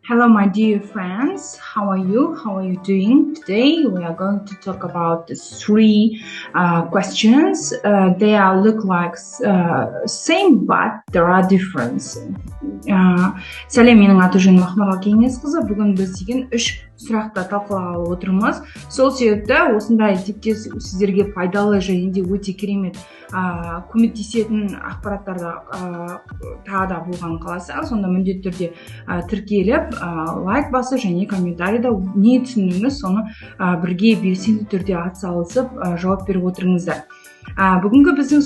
Hello, my dear friends. How are you? How are you doing? Today we are going to talk about the three questions. They are look like same, but there are difference. Сәлем, менің аты жөнім Ақмарал Кеңесқызы. Бүгін біз деген үш сұрақты талқылағалы отырмыз. Сол себепті осындай типтес сіздерге пайдалы және де өте керемет көмектесетін ақпараттарды тағы да болған қаласа, сонда міндетті түрде тіркеліп, лайк басып және комментарийда не түсіндіңіз, соны бірге белсенді түрде атсалысып жауап беріп отырыңыздар. Бүгінгі біздің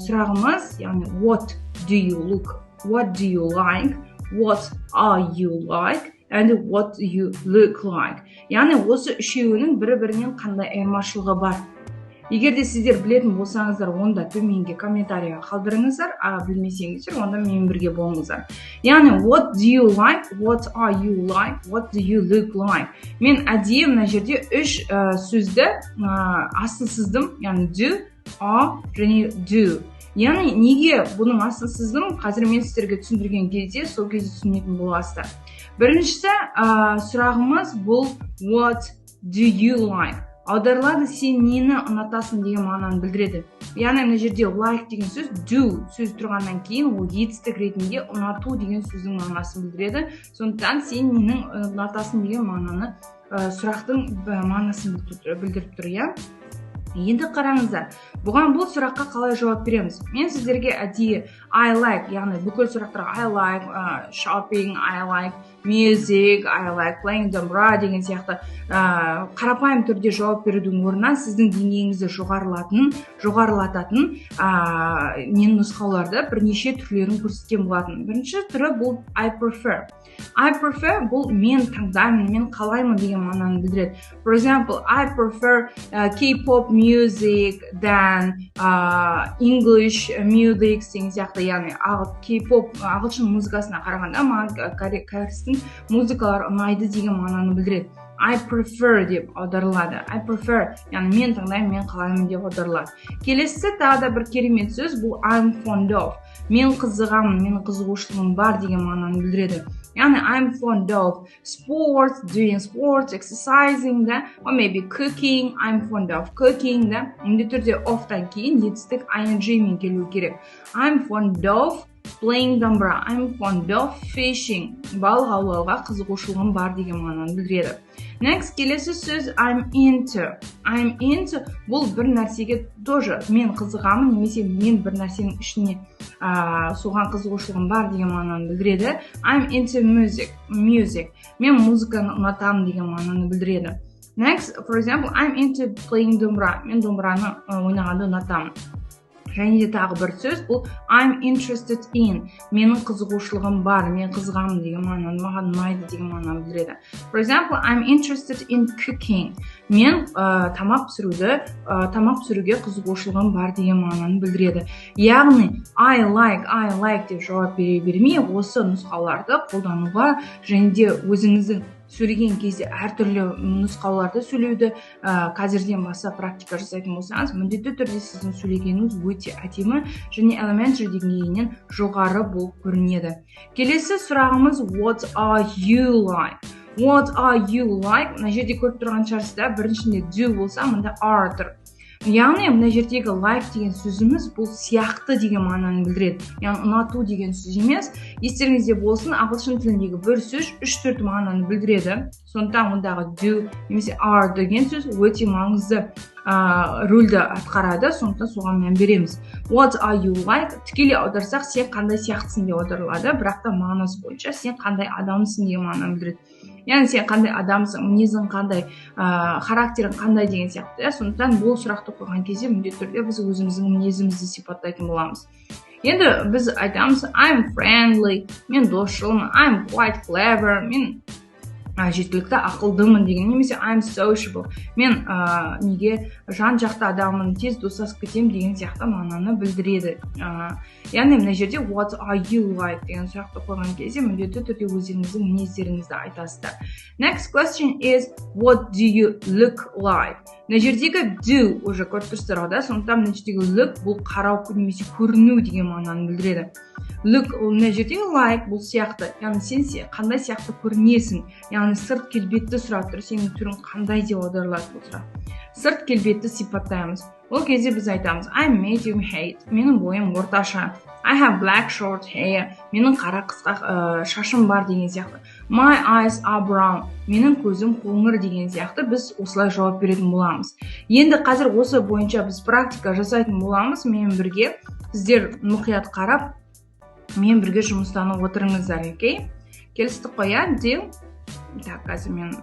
сұрағымыз, яғни what do you look, what do you like, what are you like, and what do you look like. Яғни осы үшеуінің бір-бірінен қандай айырмашылығы бар. Егер де сіздер білетін болсаңыздар, онда төменге комментарийға қалдырыңыздар, білмесеңіздер, онда менімен бірге болыңыздар. Яғни what do you like, what are you like, what do you look like. Мен әдейі мына жерде үш сөзді астын сыздым, яғни do, are және do. Яғни неге бұның астын сыздым? Қазір мен сіздерге түсіндірген кезде, сол кезде түсінетін боласыздар. Біріншісі сұрағымыз бұл what do you like. Аударылады сен нені ұнатасың деген мағынаны білдіреді. Яғни мына жерде like деген сөз do сөз тұрғаннан кейін ол етістік ретінде ұнату деген сөздің мағынасын білдіреді. Сондықтан сен нені ұнатасың деген мағынаны сұрақтың мағынасын білдіріп тұр, иә? Енді қараңыздар, бұған бұл сұраққа қалай жауап береміз? Мен сіздерге әдейі I like, яғни бүкіл сұрақтарға I like shopping, I like music, I like playing домбыра деген сияқты қарапайым түрде жауап берудің орнына сіздің деңгейіңізді жоғарылататын мен нұсқауларды бірнеше түрлерін көрсеткен болатын. Бірінші түрі бұл I prefer. I prefer бұл мен таңдаймын, мен қалаймын деген мағынаны білдіреді. For example, I prefer K-pop music than English music деген сияқты, яғни K-pop ағылшын музыкасына қарағанда маған кәрістің музыкалар ұнайды деген мағынаны білдіреді. I prefer деп аударылады. I prefer, яғни мен таңдаймын, мен қалаймын деп аударылады. Келесі тағы да бір керемет сөз бұл I'm fond of. Мен қызығамын, менің қызығушылығым бар деген мағынаны білдіреді. Яғни I'm fond of sports, doing sports, exercising да, or maybe cooking, I'm fond of cooking да. Міндетті түрде of-тан кейін етістік ing мен келу керек. I'm fond of playing домбыра, I'm fond of fishing. Балық аулауға қызығушылығым бар деген мағынаны білдіреді. Next, келесі сөз I'm into. I'm into бұл бір нәрсеге тоже мен қызығамын, немесе мен бір нәрсенің ішіне соған қызығушылығым бар деген мағынаны білдіреді. I'm into music. Мен музыканы ұнатамын деген мағынаны білдіреді. Next, for example, I'm into playing домбыра. Мен домбыраны ойнағанды ұнатамын. Және де тағы бір сөз бұл I'm interested in. Менің қызығушылығым бар, мен қызығамын деген мағынаны, маған ұнайды деген мағынаны білдіреді. For example, I'm interested in cooking. Мен тамақ пісіруге қызығушылығым бар деген мағынаны білдіреді. Яғни I like деп жауап бермей, осы нұсқаларды қолдануға және де өзіңіздің сөйлеген кезде әртүрлі нұсқауларды сөйлеуді қазірден бастап практика жасайтын болсаңыз, міндетті түрде сіздің сөйлегеніңіз өте әдемі және elementary деңгейінен жоғары болып көрінеді. Келесі сұрағымыз what are you like? What are you like? Мына жерде көріп тұрған шығарсыздар, біріншінде do болса, мында are тұр. Яғни мына жердегі like деген сөзіміз бұл сияқты деген мағынаны білдіреді. Яғни ұнату деген сөз емес. Естеріңізде болсын, ағылшын тіліндегі бір сөз 3-4 мағынаны білдіреді. Сондықтан ондағы do немесе are деген сөз өте маңызды рөлді атқарады, сондықтан соған мән береміз. What are you like? Тікелей аударсақ, сен қандай сияқтысың деп аударылады, бірақ та мағынасы бойынша сен қандай адамсың деген мағынаны білдіреді. Яғни сен қандай адамсың, мінезің қандай, характерің қандай деген сияқты. Сондықтан бұл сұрақты қойған кезде міндетті түрде біз өзіміздің мінезімізді сипаттайтын боламыз. Енді біз айтамыз I'm friendly, мен досшылмын, I'm quite clever, мен жеткілікті ақылдымын деген, немесе I'm sociable, мен неге жан-жақты адаммын, тез достасып кетемін деген сияқты мағынаны білдіреді. Яғни мына жерде what are you like деген сұрақты қойған кезде міндетті түрде өздеріңіздің мінездеріңізді айтасыздар. Next question is what do you look like? Мына жердегі do уже көріп тұрсыздар, да? Сондықтан мына жердегі look бұл қарау немесе көріну деген мағынаны білдіреді. look ол мына жердегі like бұл сияқты, яғни сен қандай сияқты көрінесің, яғни сырт келбетті сұрап тұр, сенің түрің қандай деп аударылады бұл сұрақ. Сырт келбетті сипаттаймыз. Ол кезде біз айтамыз I'm medium height, менің бойым орташа. I have black short hair, менің қара қысқа шашым бар деген сияқты. My eyes are brown, менің көзім қоңыр деген сияқты біз осылай жауап беретін боламыз. Енді қазір осы бойынша біз практика жасайтын боламыз. Мен бірге, сіздер мұқият қарап, мен бірге жұмыстанып отырыңыздар, окей? Келістік қой, deal? Так, қазір мен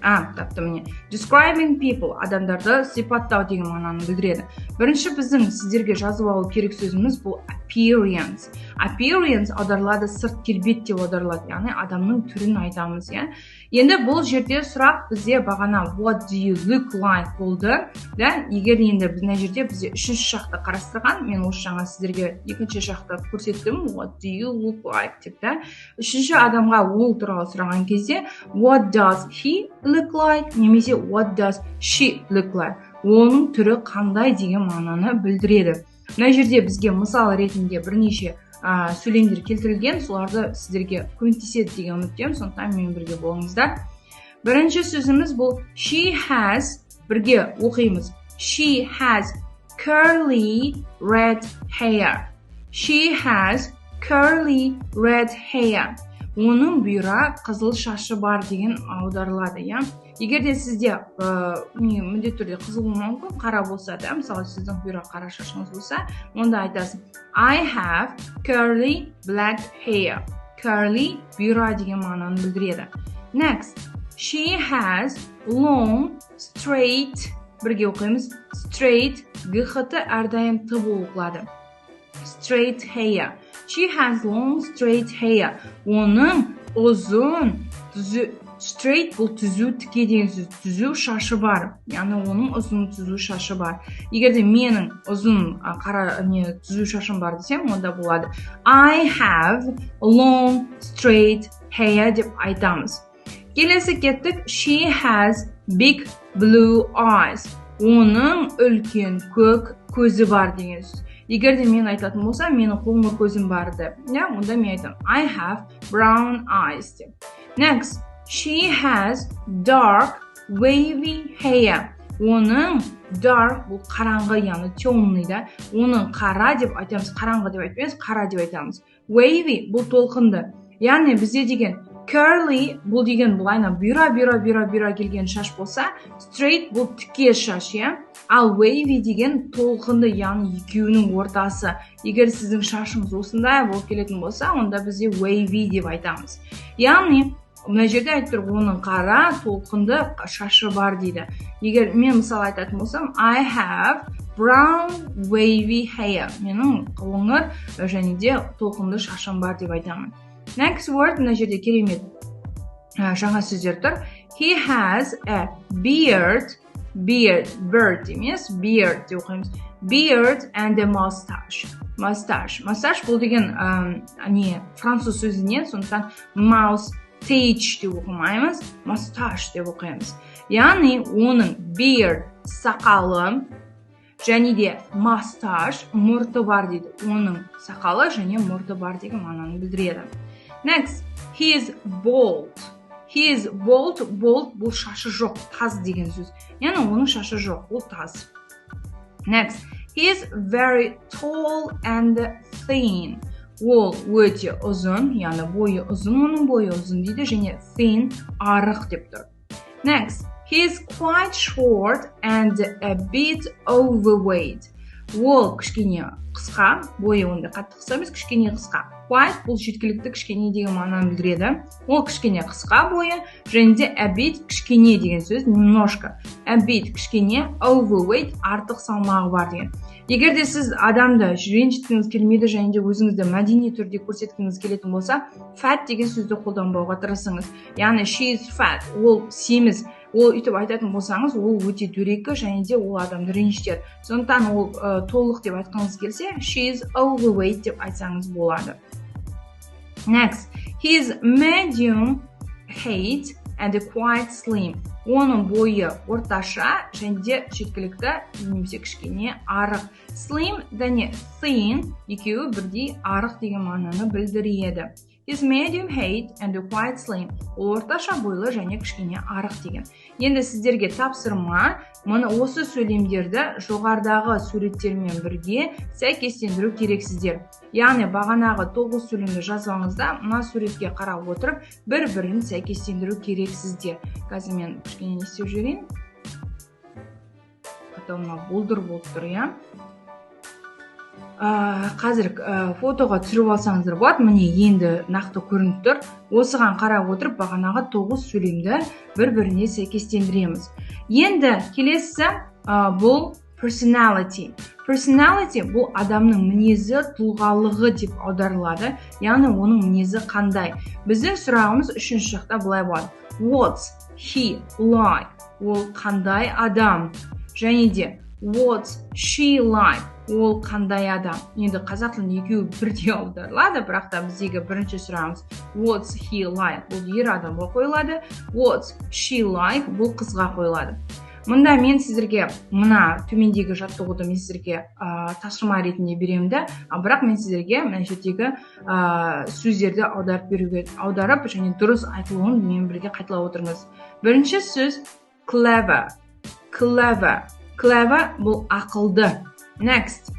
таптым міне. Describing people, адамдарды сипаттау деген мағынаны білдіреді. Бірінші біздің сіздерге жазып алу керек сөзіміз бұл appearance. Appearance аударылады сырт келбет деп аударылады, яғни адамның түрін айтамыз, иә. Енді бұл жерде сұрақ бізде бағана what do you look like болды, да? Егер енді мына жерде бізде үшінші шақты қарастырған, мен осы жаңа сіздерге екінші шақты көрсеттім, what do you look like деп, да? Үшінші адамға ол туралы сұраған кезде what does he look like немесе what does she look like, оның түрі қандай деген мағынаны білдіреді. Мына жерде бізге мысал ретінде бірнеше сөйлемдер келтірілген, соларды сіздерге көмектеседі деген үміттемін, сондықтан мен бірге болыңыздар. Бірінші сөзіміз бұл she has, бірге оқимыз. She has curly red hair. She has curly red hair. Оның бұйра қызыл шашы бар деген аударылады, иә. Егер де сізде міндетті түрде қызыл мүмкін, қара болса да, мысалы сіздің бұйра қара шашыңыз болса, онда айтасың I have curly black hair. Curly бұйра деген мағынаны білдіреді. Next, she has long straight, бірге оқимыз, straight, г-ті әрдайым т болып оқылады. Straight hair. She has long straight hair. Оның ұзын, straight бұл түзу, тіке деген сөз, түзу шашы бар. Яғни оның ұзын түзу шашы бар. Егер де менің ұзын түзу шашым бар десем, онда болады I have long straight hair деп айтамыз. Келесі кеттік. She has big blue eyes. Оның үлкен көк көзі бар деген сөз. Егер де мен айтатын болсам, менің қоңыр көзім бар деп, онда мен айтам I have brown eyes деп. Next, she has dark wavy hair. Оның dark бұл қараңғы, яғни темный да. Оның қара деп айтамыз, қараңғы деп айтпаймыз, қара деп айтамыз. Wavy бұл толқынды. Яғни бізде деген curly бұл деген бұл айна бұйра келген шаш болса, straight бұл тіке шаш, иә. Ал wavy деген толқынды, яғни екеуінің ортасы. Егер сіздің шашыңыз осындай болып келетін болса, онда бізде wavy деп айтамыз. Яғни мына жерде айтып тұр, оның қара толқынды шашы бар дейді. Егер мен мысалы айтатын болсам, I have brown wavy hair. Менің қоңыр және де толқынды шашым бар деп айтамын. Next word, мына жерде керемет жаңа сөздер тұр. He has a beard, bird емес, beard деп оқимыз. Beard and a mustache. Mustache бұл деген француз сөзінен, сондықтан mustache деп оқымаймыз, mustache деп оқимыз. Яғни оның beard сақалы және де mustache мұрты бар дейді. Оның сақалы және мұрты бар деген мағынаны білдіреді. Next, he is bald. He is bald бұл шашы жоқ, таз деген сөз. Яғни оның шашы жоқ, бұл таз. Next, he is very tall and thin. Ол өте ұзын, яғни бойы ұзын, оның бойы ұзын дейді, және thin арық деп тұр. Next, he is quite short and a bit overweight. Ол кішкене қысқа, бойы онда қатты қысқа емес, кішкене қысқа. Quite бұл жеткілікті, кішкене деген мағынаны білдіреді. Ол кішкене қысқа бойы, және де a bit кішкене деген сөз, немножко. A bit кішкене, overweight артық салмағы бар деген. Егер де сіз адамды ренжіткіңіз келмейді және де өзіңізді мәдени түрде көрсеткіңіз келетін болса, fat деген сөзді қолданбауға тырысыңыз. Яғни she is fat, ол семіз. Ол үйтіп айтатын болсаңыз, ол өте дөрекі және де ол адамды ренжітеді. Сондықтан ол толық деп айтқыңыз келсе, she is overweight деп айтсаңыз болады. Next, he is medium height and quite slim. Оның бойы орташа және де жеткілікті немесе кішкене арық. Slim және thin екеуі бірдей арық деген мағынаны білдіреді. Is medium height and quite slim. Ол орташа бойлы және кішкене арық деген. Енді сіздерге тапсырма, мұны осы сөйлемдерді жоғарыдағы суреттермен бірге сәйкестендіру керексіздер. Яғни бағанағы 9 сөйлемді жазғаныңызда мына суретке қарап отырып, бір-бірін сәйкестендіру керексіздер. Қазір мен кішкене не істеп жіберейін. Атауына болдыр болып тұр, иә? Қазір фотоға түсіріп алсаңыздар болады, міне енді нақты көрініп тұр. Осыған қарап отырып, бағанағы 9 сөйлемді бір-біріне сәйкестендіреміз. Енді келесі бұл personality. Personality бұл адамның мінезі, тұлғалығы деп аударылады. Яғни оның мінезі қандай? Біздің сұрағымыз үшінші жақта былай болады. What's he like? Ол қандай адам? Және де what's she like? Ол қандай адам? Енді қазақ тілінде екеуі бірдей аударылады, бірақ та біздегі бірінші сұрағымыз what's he like? Бұл ер адамға қойылады. What's she like? Бұл қызға қойылады. Мұнда мен сіздерге мына төмендегі жаттығуды мен сіздерге тапсырма ретінде беремді, бірақ мен сіздерге мына жердегі сөздерді аударып және дұрыс айтылуын мен бірге қайталап отырыңыз. Бірінші сөз clever. Clever. Clever бұл ақылды. Next,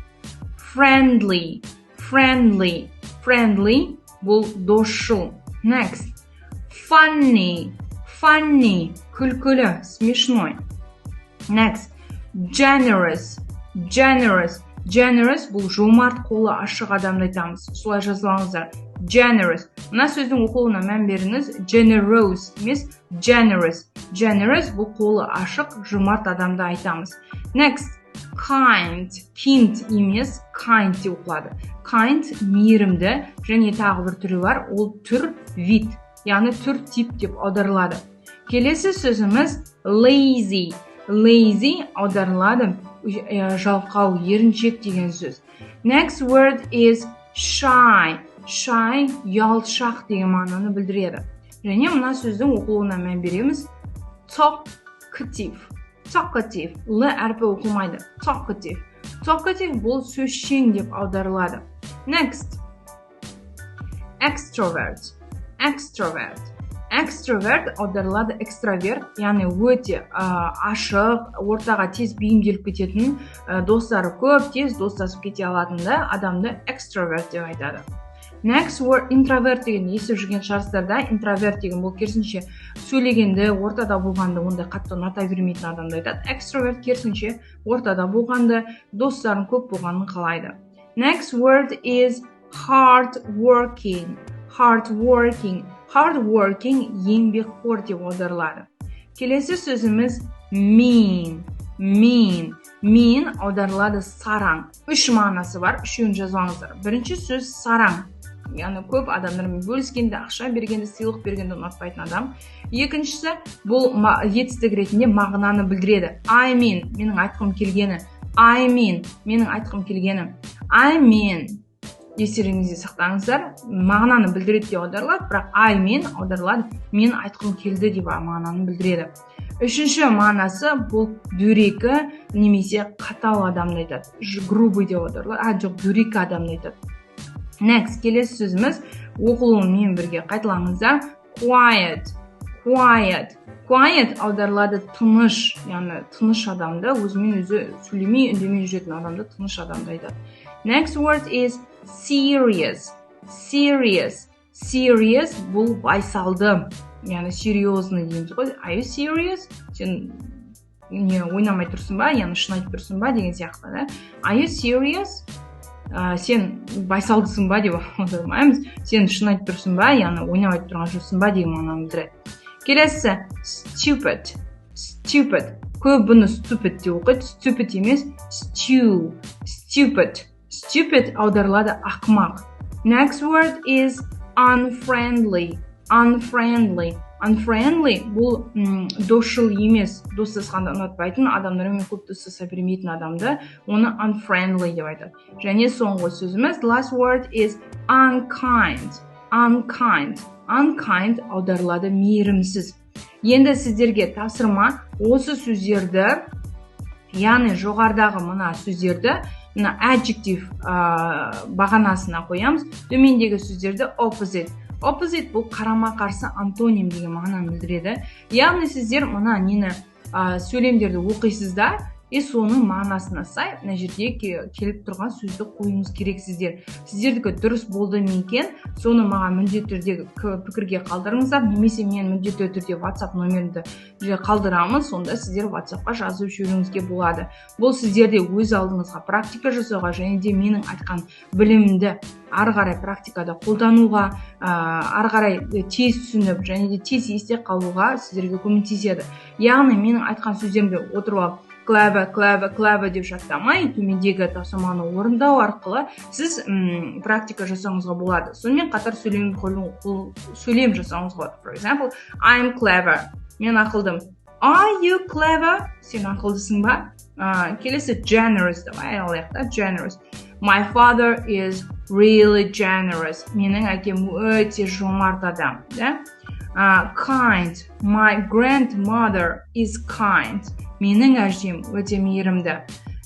friendly. Friendly. Friendly бұл досшыл. Next, funny. Funny күлкілі, смешной. Next, generous. Generous. Generous бұл жомарт қолы ашық адамды айтамыз. Солай жазылаңыздар. Generous. Мына сөздің оқылуына мән беріңіз. Generous емес, generous. Generous бұл қолы ашық, жомарт адамды айтамыз. Next, kind. Kind емес, kind деп оқылады. Kind мейірімді және тағы бір түрі бар. Ол түр, вид, яғни түр, тип деп аударылады. Келесі сөзіміз lazy. Lazy аударылады, жалқау, еріншек деген сөз. Next word is shy. Shy, ұялшақ деген мағынаны білдіреді. Және мына сөздің оқылуына мән береміз. Talkative. Talkative. Л әрпі оқылмайды. Talkative. Talkative бұл сөзшең деп аударылады. Next. Extrovert. Extrovert. Extrovert аударылады экстраверт, яғни өте ашық, ортаға тез бейімделіп кететін, достары көп, тез достасып кете алатынды адамды extrovert деп айтады. Next word introvert деген естіп жүрген шығарсыздарда, introvert деген бұл керісінше сөйлегенді, ортада болғанды, ондай қатты ұната бермейтін адамды айтады. Extrovert керісінше ортада болғанды, достарын көп болғанын қалайды. Next word is hardworking. Hardworking. Hardworking еңбекқор деп аударылады. Келесі сөзіміз mean. Mean. Mean аударылады сараң. Үш мағынасы бар, үшеуін жазылаңыздар. Бірінші сөз сараң. Яғни көп адамдармен бөліскенде, ақша бергенде, сыйлық бергенде ұнатпайтын адам. Екіншісі бұл етістік ретінде мағынаны білдіреді. I mean, менің айтқым келгені. I mean, менің айтқым келгені. I mean, естеріңізде сақтаңыздар, мағынаны білдіреді деп аударылады, бірақ I mean аударылады, мен айтқым келді деп мағынаны білдіреді. Үшінші мағынасы бұл дөрекі немесе қатал адамды айтады. Грубый деп аударылады, жоқ, дөрекі адамды айтады. Next, келесі сөзіміз оқылуымен бірге қайталаңыздар. Quiet. Quiet. Quiet аударылады тыныш, яғни тыныш адамды, өзімен өзі сөйлемей, үндемей жүретін адамды тыныш адамды айтады. Next word is serious. Serious. Serious бұл байсалды, яғни серьезный дейміз ғой. Are you serious? Сен не ойнамай тұрсың ба, яғни шын айтып тұрсың ба деген сияқты, да? Are you serious? Сен байсалдысың ба деп аудармаймыз. Сен шын айтып тұрсың ба, яғни ойнамай тұрған жоқсың ба деген мағынаны білдіреді. Келесі stupid. Stupid. Көп бұны stupid деп оқиды. Stupid емес, stew. Stupid. Stupid аударылады ақымақ. Next word is unfriendly. Unfriendly. Unfriendly бұл досшыл емес, достасқанды ұнатпайтын, адамдармен көп достаса бермейтін адамды, оны unfriendly деп айтады. Және соңғы сөзіміз, last word is unkind. Unkind. Unkind аударылады мейірімсіз. Енді сіздерге тапсырма осы сөздерді, яғни жоғарыдағы мына сөздерді мына adjective бағанасына қоямыз. Төмендегі сөздерді opposite. Opposite бұл қарама-қарсы антоним деген мағынаны білдіреді. Яғни сіздер мына нені сөйлемдерді оқисыздар, соның мағынасына сай мына жерде келіп тұрған сөзді қоюыңыз керек сіздер. Сіздердікі дұрыс болды ма екен, соны маған міндетті түрде пікірге қалдырыңыздар, немесе мен міндетті түрде WhatsApp номерімді қалдырамын, сонда сіздер WhatsAppқа жазып жіберуіңізге болады. Бұл сіздерде өз алдыңызға практика жасауға және де менің айтқан білімімді ары қарай практикада қолдануға, ары қарай тез түсініп және де тез есте қалуға сіздерге көмектеседі. Яғни менің айтқан сөздерімді отырып алып клэбі деп жаттамай, төмендегі тапсырманы орындау арқылы сіз практика жасауыңызға болады. Сонымен қатар сөйлем жасауыңызға болады. For example, I'm clever. Мен ақылдым. Are you clever? Сен ақылдысың ба? Келесі generous. Давай алайық та, generous. My father is really generous. Менің әкем өте жомарт адам. Kind. My grandmother is kind. Менің әжем өте мейірімді.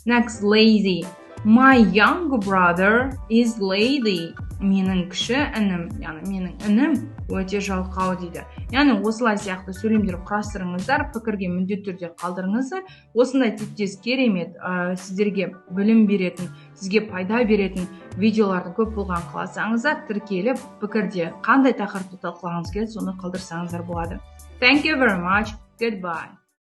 Next, lazy. My young brother is lazy. Менің кіші інім, яғни менің інім өте жалқау дейді. Яғни осылай сияқты сөйлемдер құрастырыңыздар, пікірге міндетті түрде қалдырыңыздар. Осындай типтес керемет сіздерге білім беретін, сізге пайда беретін видеолардың көп болған қаласаңыздар, тіркеліп пікірде қандай тақырыпты талқылағыңыз келеді, соны қалдырсаңыздар болады. Thank you very much. Goodbye.